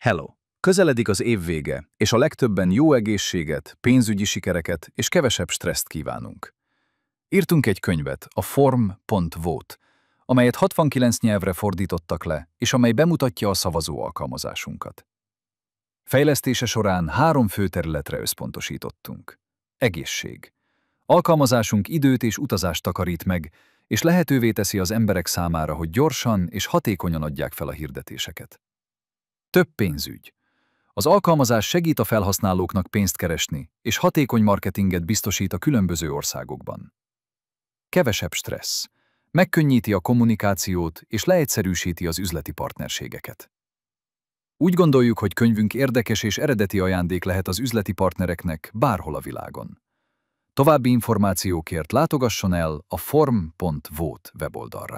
Hello! Közeledik az év vége, és a legtöbben jó egészséget, pénzügyi sikereket és kevesebb stresszt kívánunk. Írtunk egy könyvet, a Form.vote, amelyet 69 nyelvre fordítottak le, és amely bemutatja a szavazó alkalmazásunkat. Fejlesztése során 3 fő területre összpontosítottunk. Egészség. Alkalmazásunk időt és utazást takarít meg, és lehetővé teszi az emberek számára, hogy gyorsan és hatékonyan adják fel a hirdetéseket. Több pénzügy. Az alkalmazás segít a felhasználóknak pénzt keresni, és hatékony marketinget biztosít a különböző országokban. Kevesebb stressz. Megkönnyíti a kommunikációt, és leegyszerűsíti az üzleti partnerségeket. Úgy gondoljuk, hogy könyvünk érdekes és eredeti ajándék lehet az üzleti partnereknek bárhol a világon. További információkért látogasson el a Form.vote weboldalra.